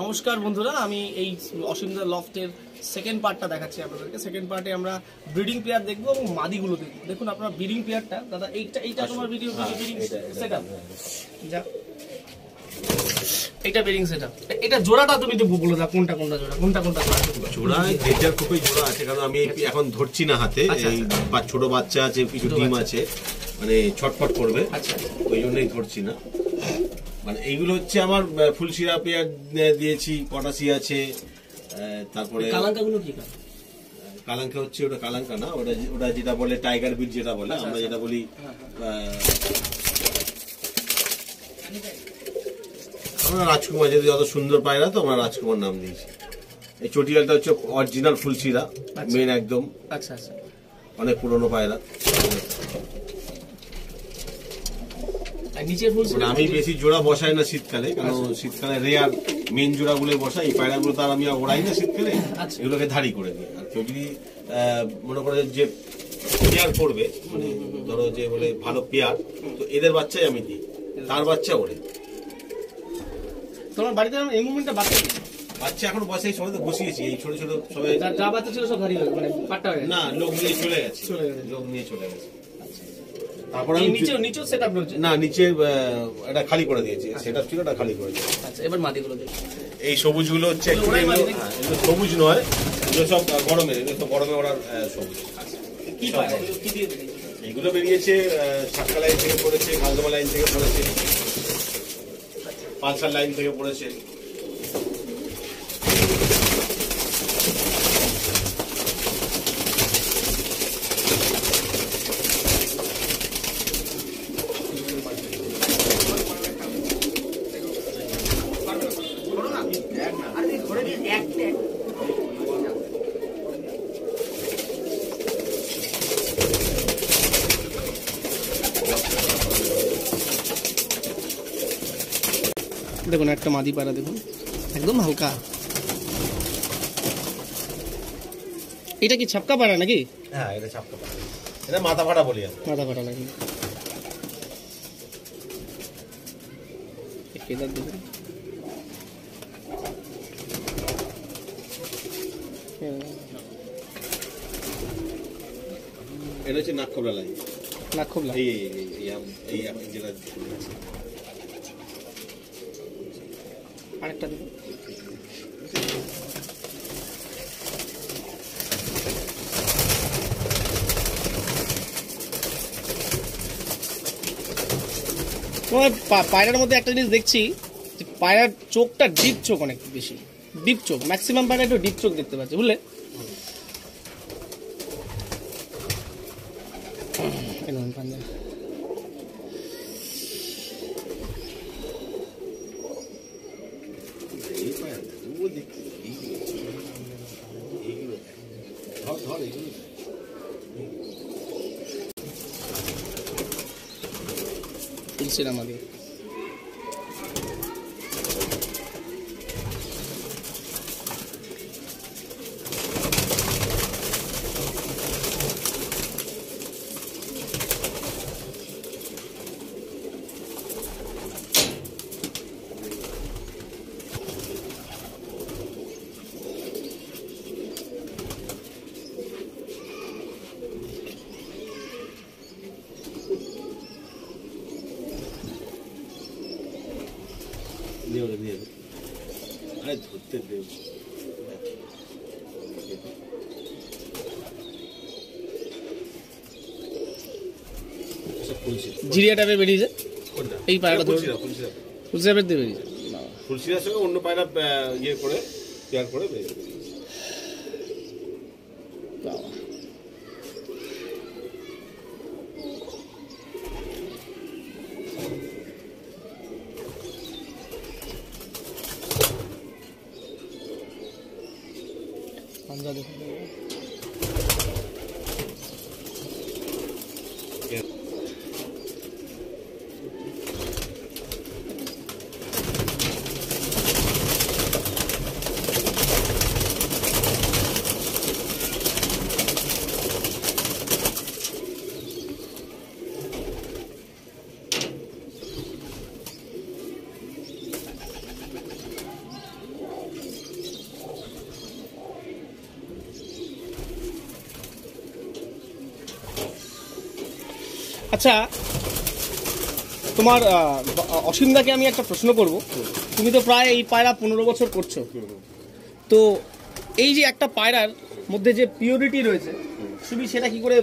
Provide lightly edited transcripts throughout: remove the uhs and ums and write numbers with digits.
নমস্কার বন্ধুরা, আমি এই অসীমদার লফটের সেকেন্ড পার্টটা দেখাচ্ছি আপনাদেরকে। সেকেন্ড পার্টে আমরা ব্রিডিং পেয়ার দেখবো এবং মাদিগুলো দেখবো। দেখুন আপনারা ব্রিডিং পেয়ারটা, দাদা এইটা তোমার ব্রিডিং সেটআপ, যা এইটা ব্রিডিং সেটআপ। এটা জোড়াটা তুমি একটু বলে দাও, কোনটা জোড়া? যেটার খুবই জোড়া আছে, কারণ আমি এখন ধরছি না হাতে। এই ছোট বাচ্চা আছে, কিছু ডিম আছে, মানে ছটফট করবে, ওই জন্যই ধরছি না। মানে এইগুলো হচ্ছে আমার ফুলশিরা পেয়ার দিয়েছি, পটাশি আছে। তারপরে কালাঙ্কাগুলো কি? কালাঙ্কা হচ্ছে, ওটা কালাঙ্কা না, ওটা যেটা বলে টাইগার বিট যেটা বলে, আমরা যেটা বলি আমরা রাজকুমার। যদি যত সুন্দর পায়রা তো আমরা রাজকুমার নাম দিয়েছি। এই চটিয়ালটা হচ্ছে অরিজিনাল ফুলশিরা, মেন একদম। আচ্ছা আচ্ছা, অনেক পুরনো পায়রা। আমি বেশি জোড়া বসাই না শীতকালে, কারণ শীতকালে রেয়ার মেন জোড়া গুলো বসাই। এই পায়রাগুলো তার আমি ওড়াই না শীতকালে, এগুলোকে ধাড়ি করে দিই। আর কেউ যদি মনে করে যে পেয়ার করবে, মানে ধরো যে বলে ভালো পেয়ার, তো এদের বাচ্চাই আমি দিই, তার বাচ্চা ওড়ে। তোমার বাড়িতে এই মুভমেন্টটা বাচ্চা এখন বসাই, সবাই তো বসিয়েছি। এই ছোট ছোট সবাই যা বাচ্চা ছিল সব ধাড়ি মানে পাট্টা হয়ে না, লোক নিয়ে চলে গেছে। তারপর আমি নিচেও সেটআপ রয়েছে না, নিচে এটা খালি করে দিয়েছি। সেটআপ ছিল, এটা খালি করে দিয়েছি। আচ্ছা, এবার মাদিগুলো দেখি। এই সবুজগুলো হচ্ছে এগুলো সবুজ নয়, এগুলো সব গরমের, এগুলো সব গরমে ওরা সবুজ। কি পায় কি দিয়ে? এগুলো বেরিয়েছে সাতকা লাইন থেকে পড়েছে, খালদমা লাইন থেকে পড়েছে, পালসার লাইন থেকে পড়েছে। দেখুন একটা মাদি পায়রা, দেখুন একদম হালকা। এটা কি ছাপকা পায়রা নাকি? হ্যাঁ, এটা ছাপকা পায়রা, এটা মাথা ফাটা বলি। মাথা ফাটা নাকি? দেখুন এটা হচ্ছে নাকখোবলা লাইন। নাকখোবলা এই যেটা আরেকটা দেখুন। পায়রার মধ্যে একটা জিনিস দেখছি, যে পায়রার চোখটা ডিপ চোখ, অনেক বেশি ডিপ চোখ। ম্যাক্সিমাম পায়রা একটু ডিপ চোখ দেখতে পাচ্ছি, বুঝলে? তুলসির আমাদের ধরতে দেব। জিরিয়া টাইপের বেরিয়েছে এই পায়রাটা, ফুলশিরা দিয়ে বেরিয়েছে। ফুলশিরার সঙ্গে অন্য পায়রা ইয়ে করে পেয়ার করে বেরিয়েছে। দেখুন আচ্ছা, তোমার অসীমদাকে আমি একটা প্রশ্ন করব। তুমি তো প্রায় এই পায়রা 15 বছর করছো, তো এই যে একটা পায়রার মধ্যে যে পিওরিটি রয়েছে তুমি সেটা কি করে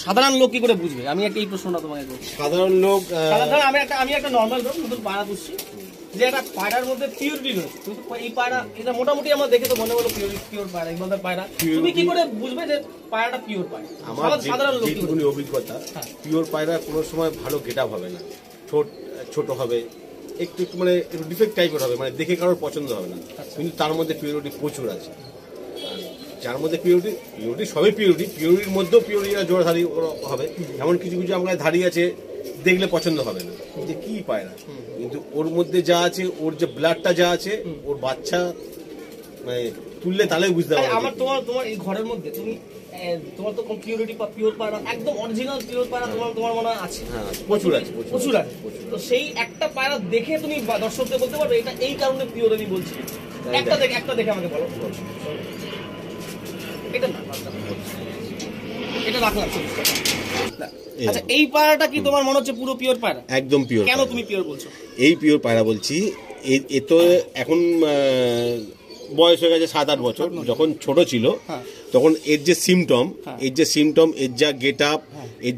সাধারণ লোক কি করে বুঝবে? আমি একটা এই প্রশ্নটা তোমাকে করছি। সাধারণ লোক আমি একটা নর্মাল লোক, নতুন পায়রা পুষছি, যে একটা পায়রার মধ্যে পিওরিটি রয়েছে, কিন্তু এই পায়রা এটা মোটামুটি আমার দেখে তো মনে হলো পিওর পায়রা, ইকবালদার পায়রা, তুমি কি করে বুঝবে যে পায়রাটা পিওর পায়রা? আমার সাধারণ লোক যেটুকুনি অভিজ্ঞতা, পিওর পায়রা কোনো সময় ভালো গেটআপ হবে না, ছোট হবে, একটু মানে একটু ডিফেক্ট টাইপের হবে, মানে দেখে কারোর পছন্দ হবে না, কিন্তু তার মধ্যে পিওরিটি প্রচুর আছে। যার মধ্যে পিওরিটি সবই পিওরিটির মধ্যেও পিওরিটিরা জোড়াধারী হবে, এমন কিছু কিছু আমরা ধারী আছে দেখলে পছন্দ হবে না যে কি পায়রা, কিন্তু ওর মধ্যে যা আছে, ওর যে ব্লাডটা যা আছে, ওর বাচ্চা মানে তুললে তাহলেই বুঝতে পারবে। আমার তোমার এই ঘরের মধ্যে তুমি তোমার তো পিওরিটি বা পিওর পায়রা, একদম অরিজিনাল পিওর পায়রা তোমার মনে আছে? হ্যাঁ, প্রচুর আছে। তো সেই একটা পায়রা দেখে তুমি দর্শকদের বলতে পারবে এটা এই কারণে পিওর আমি বলছি? একটা দেখে আমাকে বলো। এটা রাখলাম। আচ্ছা, এই পায়রাটা কি তোমার মনে হচ্ছে পুরো পিওর পায়রা? একদম পিওর। কেন তুমি পিওর বলছো? এই পিওর পায়রা বলছি, এ তো এখন বয়স হয়ে গেছে 7-8 বছর। যখন ছোট ছিল তখন এর যে সিমটম, এর যা গেট আপ, এর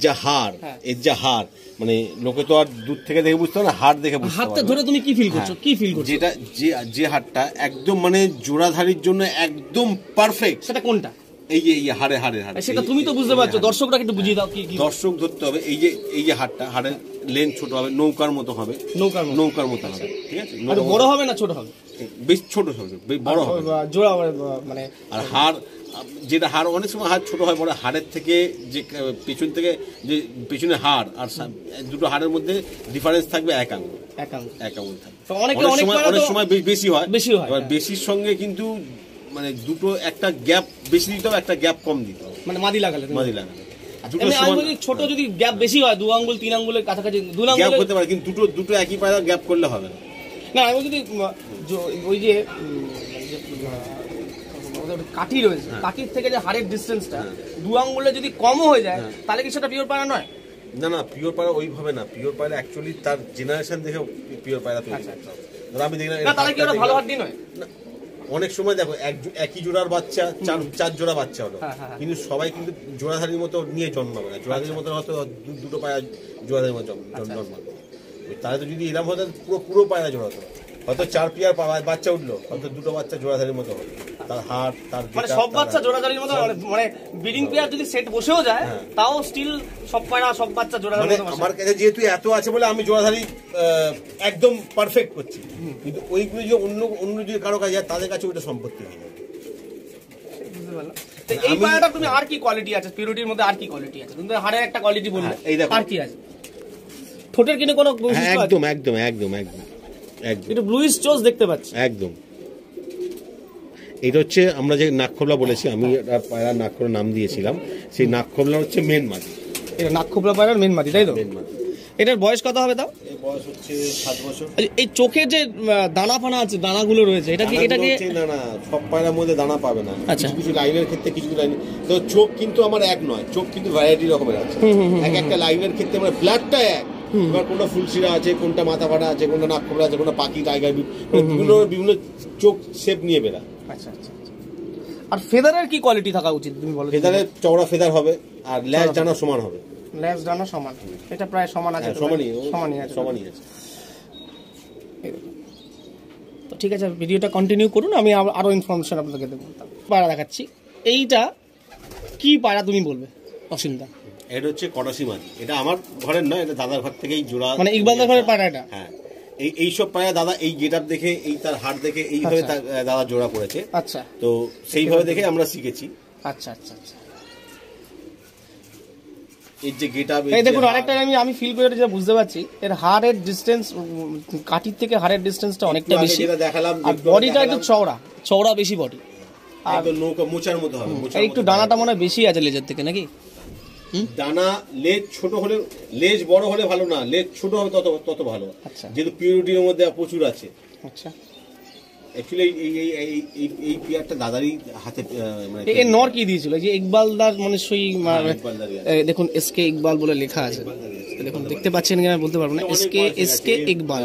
যা হাড়, মানে লোকে তো আর দূর থেকে দেখে বুঝতে পারে না, হাড় দেখে বুঝতে পারে। হাড়টা ধরে তুমি কি ফিল করছো? যেটা যে হাড়টা একদম মানে জোড়াধারীর জন্য একদম পারফেক্ট, সেটা কোনটা? এই যে হাড়ে সেটা তুমি তো বুঝতে পারছো, দর্শকরা একটু বুঝিয়ে দাও। কি দর্শক ধরতে হবে, এই যে হাড়ের লেন্থ ছোট হবে, নৌকার মতো হবে, নৌকার মতো হবে, ঠিক আছে? আর বড় হবে না ছোট হবে? বেশ ছোট হবে, বড় হবে জোড়া মানে। আর হাড়, যেটা হাড় অনেক সময় হাড় ছোট হয়, বড় হাড়ের থেকে যে পেছন থেকে যে পেছনে হাড় আর দুটো হাড়ের মধ্যে ডিফারেন্স থাকবে এক আঙুল থাকবে। অনেক সময় বেশি হয়। এবার বেশির সঙ্গে কিন্তু মানে দুটো একটা গ্যাপ বেশি দিতে হবে, একটা গ্যাপ কম দিতে হবে, মানে মাদি লাগালে। ছোট যদি গ্যাপ বেশি হয়, 2 আঙ্গুল 3 আঙ্গুলের কাছাকাছি, 2 আঙ্গুল গ্যাপ হতে পারে, কিন্তু দুটো একই পায়রা গ্যাপ করলে হবে না। না, আমি যদি ওই যে কাঠি রয়েছে, কাঠির থেকে যে হাড়ের ডিস্টেন্সটা 2 আঙ্গুলে যদি কমও হয়ে যায়, তাহলে কি সেটা পিওর পায়রা নয়? না, পিওর পায়রা ওইভাবে না। পিওর পায়রা অ্যাকচুয়ালি তার জেনারেশন দেখে পিওর পায়রা তৈরি করতে হবে। আমি দেখলাম না, তাহলে কি ওটা ভালো হাড় নয়? অনেক সময় দেখো একই জোড়ার বাচ্চা 4 জোড়া বাচ্চা হলো, কিন্তু সবাই কিন্তু জোড়াধারীর মতো নিয়ে জন্মাবে না। জোড়াধারীর মতো হয়তো দুটো পায়রা জোড়াধারীর মতো জন্মাবে। তাহলে তো যদি এরকম হতো পুরো পায়রা জোড়া হতো, হয়তো 4 পেয়ার বাচ্চা উঠলো, হয়তো দুটো বাচ্চা জোড়াধারীর মতো হলো। তার হাড়, তার মানে সব বাচ্চা জোড়াধারীর মতো, মানে ব্রিডিং পেয়ার যদি সেট বসেও যায় তাও স্টিল সব পায়রা সব বাচ্চা জোড়াধারীর মতো। আমার কাছে যেহেতু এত আছে বলে আমি জোড়াধারী একদম পারফেক্ট করছি, কিন্তু ওইগুলো যে অন্য যদি কারো কাছে যায় তাদের কাছে ওইটা সম্পত্তি হয়ে যাবে। এই পায়রাটা তুমি আর কি কোয়ালিটি আছে পিওরিটির মধ্যে? আর কি কোয়ালিটি আছে? তুমি হাড়ের একটা কোয়ালিটি বললে, আর কি আছে? ঠোঁটের কিনে কোনো বৈশিষ্ট্য? একদম একটু ব্লুইশ চোজ দেখতে পাচ্ছি। একদম। এটা হচ্ছে আমরা যে নাকখোবলা বলেছি, আমি পায়রা নাকখোবলা নাম দিয়েছিলাম, সেই নাকখোবলা হচ্ছে মেন মাদি। এটা নাকখোবলা পায়রার মেন মাদি, তাই তো? মেন মাদি। এটার বয়স কত হবে তাও? এর বয়স হচ্ছে 7 বছর। এই চোখের যে দানা ফানা আছে, দানাগুলো রয়েছে, এটাকে না সব পায়রার মধ্যে দানা পাবে না। কিছু লাইনের ক্ষেত্রে কিছু লাইন, তো চোখ কিন্তু আমার এক নয়, চোখ কিন্তু ভ্যারাইটি রকমের আছে। একটা লাইনের ক্ষেত্রে আমার ব্লাডটা এক, এবার কোনটা ফুলশিরা আছে, কোনটা মাথা ফাটা আছে, কোনটা নাক খোবরা আছে, কোনটা পাখি টাইগার, বিভিন্ন চোখ শেপ নিয়ে বেরা। আচ্ছা। আর ফেদারের কি কোয়ালিটি থাকা উচিত তুমি বলো? ফেদারের চওড়া ফেদার হবে, আর ল্যাজ ডানা সমান হবে। ল্যাজ ডানা সমান, এটা প্রায় সমান আছে। সমানই আছে। তো ঠিক আছে, ভিডিওটা কন্টিনিউ করুন, আমি আরো ইনফরমেশন আপনাকে দেবো। পায়রা দেখাচ্ছি, এইটা কি পায়রা তুমি বলবে অসীমদা? এটা হচ্ছে কটাসি মাদি। এটা আমার ঘরের নয়, এটা দাদার ঘর থেকেই জোড়া, মানে ইকবালদার ঘরের পায়রা এটা। হ্যাঁ, এইসব পায়রা দাদা এই গেটআপ দেখে, এই তার হাড় দেখে এইভাবে দাদা জোড়া করেছে। আচ্ছা, তো সেইভাবে দেখে আমরা শিখেছি। আচ্ছা। এর যে গেটআপ, এই দেখুন আরেকটা আমি ফিল করে যেটা বুঝতে পারছি, এর হাড়ের ডিসটেন্স কাটির থেকে হাড়ের ডিসটেন্সটা অনেকটা বেশি। যেটা দেখালাম, আর বডিটা একটু চওড়া বেশি বডি, আর নৌকা মোচার মতো হবে। একটু ডানাটা মনে হয় বেশি আছে লেজের থেকে, নাকি? ডানা লেজ ছোট হলে, লেজ বড় হলে ভালো না, লেজ ছোট হবে তত ভালো। যেহেতু পিউরিটির মধ্যে প্রচুর আছে। আচ্ছা, অ্যাকচুয়ালি এই পেয়ারটা দাদারই হাতে মানে এর নর কি দিয়েছিল যে ইকবালদার মানে সই ইকবালদারই দেখুন এসকে ইকবাল বলে লেখা আছে, দেখুন দেখতে পাচ্ছেন কিনা বলতে পারবো না। এসকে ইকবাল,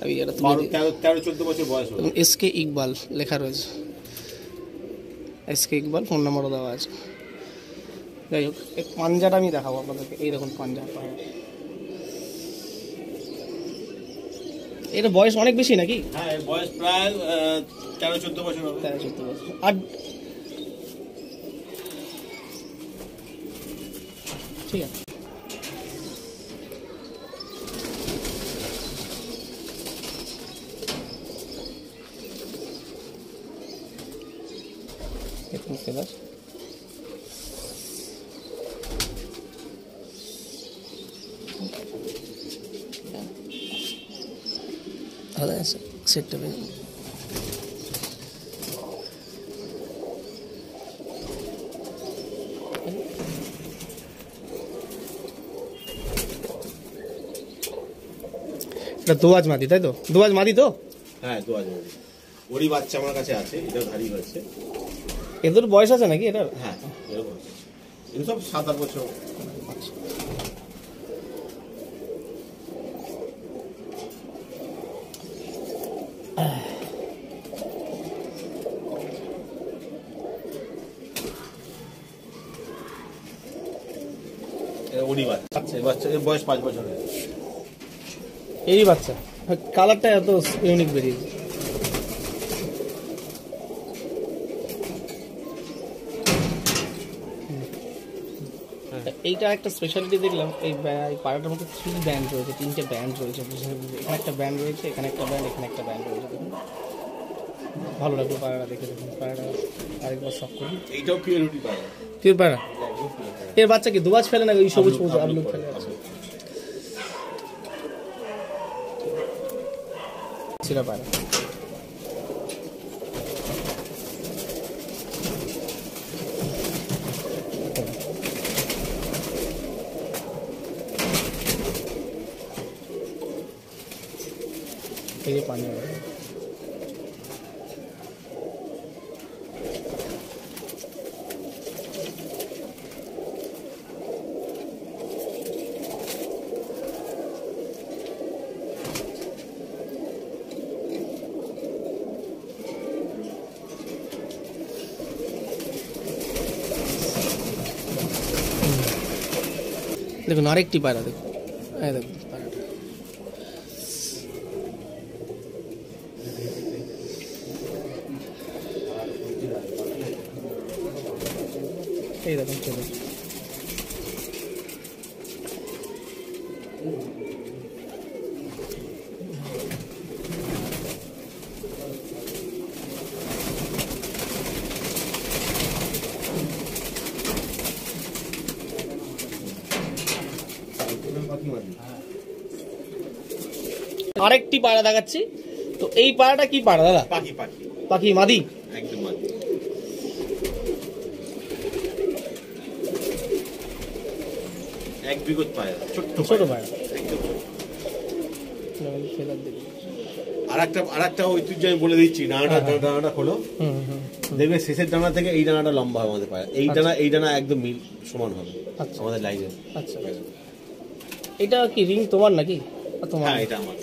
আমি এটা 13-14 বছর বয়স হবে। এসকে ইকবাল লেখা রয়েছে, এসকে ইকবাল, ফোন নাম্বারও দেওয়া আছে। যাই হোক, এই পাঞ্জাটা আমি দেখাবো আপনাদেরকে। এই দেখুন পাঞ্জা, এর বয়স অনেক বেশি নাকি? হ্যাঁ, এর বয়স প্রায় 13-14 বছর হবে। 13-14 বছর। আর ঠিক আছে, দেখুন ফেদার, আলাদা আছে সেটটা। এটা দোয়াজ মাদি, তাই তো? দোয়াজ মাদি তো? হ্যাঁ, দোয়াজ মাদি। ওরই বাচ্চা আমার কাছে আছে, এটা ধারি হয়েছে। এদের বয়স আছে নাকি এটা? হ্যাঁ, এরকম এটা সব 7-8 বছর। ওরই বাচ্চা, এই বাচ্চার বয়স 5 বছর। এই বাচ্চা কালারটা এত ইউনিক বেরিয়েছে। এইটা একটা স্পেশালিটি দেখলাম, এই পায়রাটার মধ্যে 3 ব্যান্ড রয়েছে, 3টে ব্যান্ড রয়েছে। এখানে একটা ব্যান্ড রয়েছে, এখানে একটা ব্যান্ড, এখানে একটা ব্যান্ড রয়েছে। দেখুন ভালো লাগলো পায়রাটা দেখে। দেখুন পায়রাটা আরেকবার শখ করি। এইটাও পিওরিটি পায়রা। পিওর পায়রা। এর বাচ্চা কি দুবাজ ফেলে না? ওই সবুজ সবুজ আবলুক ফেলে আছে। ছিলা পায়রা। এই যে পানি দেখুন, আরেকটি পায়রা দেখুন, এই দেখুন পায়রাটা। এই দেখুন চলো, আরেকটি পায়রা দেখাচ্ছি। তো এই পায়রাটা কি পায়রা দাদা? পাখি পাখি পাখি মাদি, একদম মাদি। এক বিগত পায়রা, ছোট্ট ছোট পায়রা। একদম। ফেদার দেখি। আরেকটা ঐতিহ্য আমি বলে দিচ্ছি, ডানাটা খোলো, দেখবে শেষের ডানা থেকে এই ডানাটা লম্বা হবে আমাদের পায়রা। এই ডানা একদম মিল সমান হবে আমাদের লাইনে। আচ্ছা, এটা কি রিং তোমার নাকি? তোমার? হ্যাঁ, এটা আমার।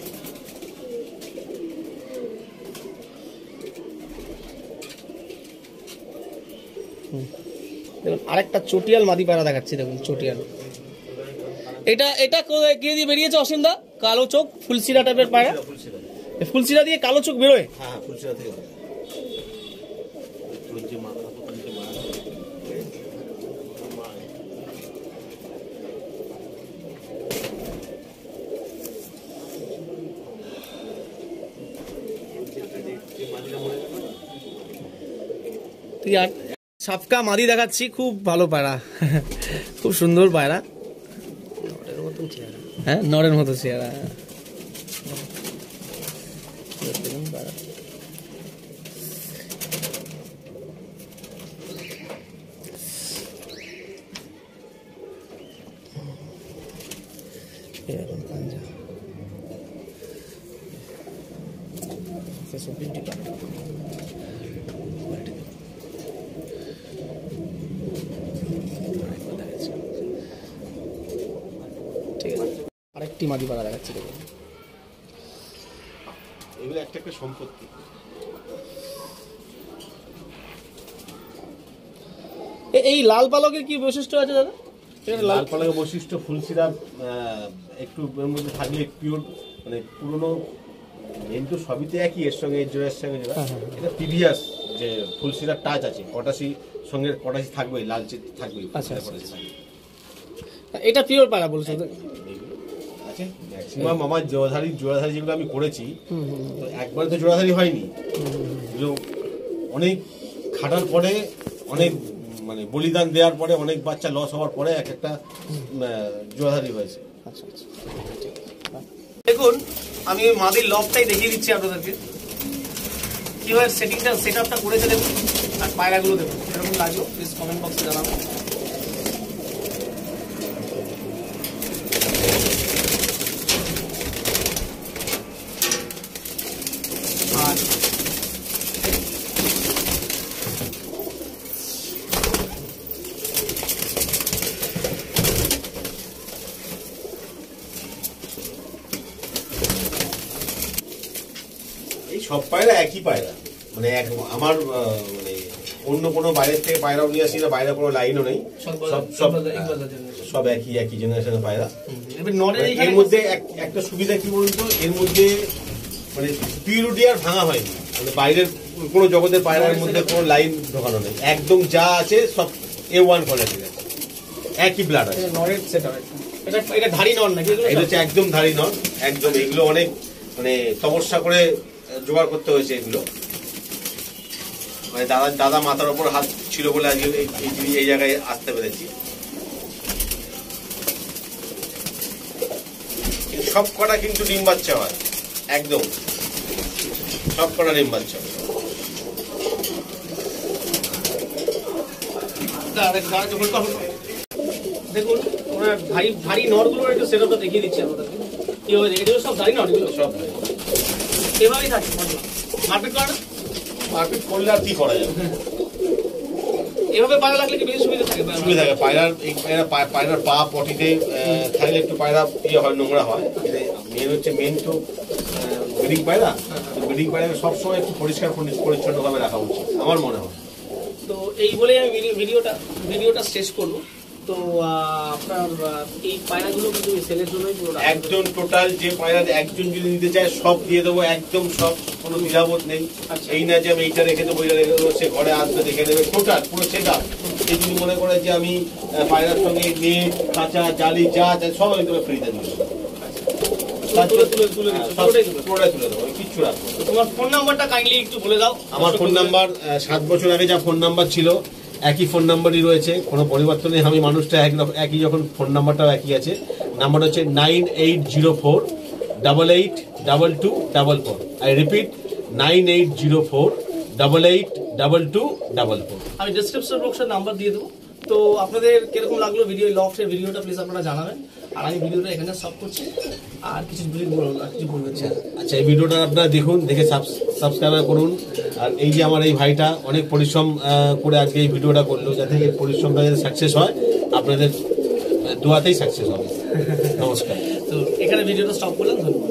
দেখুন আরেকটা চটিয়াল মাদি পায়রা দেখাচ্ছি। দেখুন চটিয়াল, এটা কে দিয়ে বেরিয়েছে অসীমদা? কালো চোখ, ফুলসিরা টাইপের পায়রা। ফুলসিরা দিয়ে কালো চোখ বেরোয়? হ্যাঁ, ফুলসিরা থেকে। সাপকা মাদি দেখাচ্ছি, খুব ভালো পায়রা, খুব সুন্দর পায়রা, হ্যাঁ নরের মতো চেহারা। এরকম পাঞ্জা। ঠিক আছে, আরেকটি মাদি পাড়া দেখাচ্ছি দেখুন। এগুলো একটা একটা সম্পত্তি। এই লাল পালকের কি বৈশিষ্ট্য আছে দাদা? লাল পালকের বৈশিষ্ট্য ফুলশিরা একটু এর মধ্যে থাকলে পিওর মানে পুরনো মেন তো সবইতে একই, এর সঙ্গে এর জোড়ার সঙ্গে জোড়া। এটা প্রিভিয়াস যে ফুলশিরার টাচ আছে, পটাশি সঙ্গে পটাশি থাকবেই, লালচে থাকবেই। আচ্ছা, এটা পিওর পাড়া বলছো তো? আছে ম্যাক্সিমাম আমার জোড়াধারী যেগুলো আমি করেছি, তো একবারে তো জোড়াধারী হয়নি, এগুলো অনেক খাটার পরে, অনেক মানে বলিদান দেওয়ার পরে, অনেক বাচ্চা লস হওয়ার পরে এক একটা জোড়াধারী হয়েছে। আচ্ছা আচ্ছা, দেখুন আমি ওই মাদির লফটাই দেখিয়ে দিচ্ছি আপনাদেরকে, কিভাবে সেট আপটা করেছে দেখুন, আর পায়রাগুলো দেখুন এরকম লাগলো, প্লিজ কমেন্ট বক্সে জানাবো। আর এই সব পায়রা একই পায়রা, মানে আমার মানে অন্য কোনো বাইরের থেকে পায়রাও নিয়ে আসি না, বাইরে কোনো লাইনও নেই, সব একই জেনারেশনের পায়রা। এর মধ্যে একটা সুবিধা কি বলুন তো, এর মধ্যে মানে পিউরিটি আর ভাঙা হয়নি, মানে বাইরের কোনো জগতের পায়রার মধ্যে কোনো লাইন ঢোকানো নেই, একদম যা আছে সব A1 কোয়ালিটির আছে, একই ব্লাড আছে। এটা ধাড়ি নন নাকি? এটা হচ্ছে একদম ধাড়ি নন, একদম। এগুলো অনেক মানে তপস্যা করে জোগাড় করতে হয়েছে এগুলো, মানে দাদা মাথার উপর হাত ছিল বলে আজকে এই জায়গায় আসতে পেরেছি। সব কটা কিন্তু ডিম বাচ্চা হয়, একদম সব কটা ডিম বাচ্চা হয়। দেখুন ওনার ভারী নরগুলোর একটু সেটআপটা দেখিয়ে দিচ্ছি আপনাদেরকে, কিভাবে এগুলো সব ধাড়ি নর, এগুলো সব এভাবেই থাকে। মারপিট করে না? মারপিট করলে আর কি করা যাবে, এভাবে পায়রা লাগলে কি বেশি সুবিধা থাকে? সুবিধা থাকে। পায়রার পা পটিতে থাকলে একটু পায়রা ইয়ে হয়, নোংরা হয়। মেন তো ব্রিডিং পায়রা, ব্রিডিং পায়রা সবসময় একটু পরিষ্কার পরিচ্ছন্নভাবে রাখা উচিত আমার মনে হয়। তো এই বলেই আমি ভিডিওটা শেষ করবো। তো আপনার এই পায়রাগুলো কিন্তু সেলের জন্যই পুরো একজন টোটাল যে পায়রা একজন যদি নিতে চায় সব দিয়ে দেবো, একদম সব, কোনো দ্বিধাবোধ নেই। এই না যে আমি এইটা রেখে দেবো, এইটা রেখে দেবো, সে ঘরে আসবে দেখে নেবে, টোটাল পুরো সেট আপ। সে যদি মনে করে যে আমি পায়রার সঙ্গে নেট, কাঁচা, জালি যা আছে সব আমি তোমার ফ্রিতে দিয়ে দেবো, পুরোটাই তুলে দেবো, কিচ্ছু রাখবো। তোমার ফোন নাম্বারটা কাইন্ডলি একটু বলে দাও। আমার ফোন নাম্বার 7 বছর আগে যা ফোন নাম্বার ছিল একই ফোন নাম্বারই রয়েছে, কোনো পরিবর্তন নেই। আমি মানুষটা একই, যখন ফোন নাম্বারটাও একই আছে। নাম্বার হচ্ছে 9804882244। I repeat 9804882244। আমি ডেসক্রিপশন বক্সে নাম্বার দিয়ে দেবো। তো আপনাদের কিরকম লাগলো লফটের ভিডিওটা প্লিজ আপনারা জানাবেন। আর আমি ভিডিওটা এখানে স্টপ করছি, আর কিছু বলবেন। আচ্ছা, এই ভিডিওটা আপনারা দেখুন, দেখে সাবস্ক্রাইব করুন। আর এই যে আমার এই ভাইটা অনেক পরিশ্রম করে আজকে এই ভিডিওটা করলো, যাতে এই পরিশ্রমটা যাতে সাকসেস হয়, আপনাদের দোয়াতেই সাকসেস হবে। নমস্কার। তো এখানে ভিডিওটা স্টপ করলাম, ধন্যবাদ।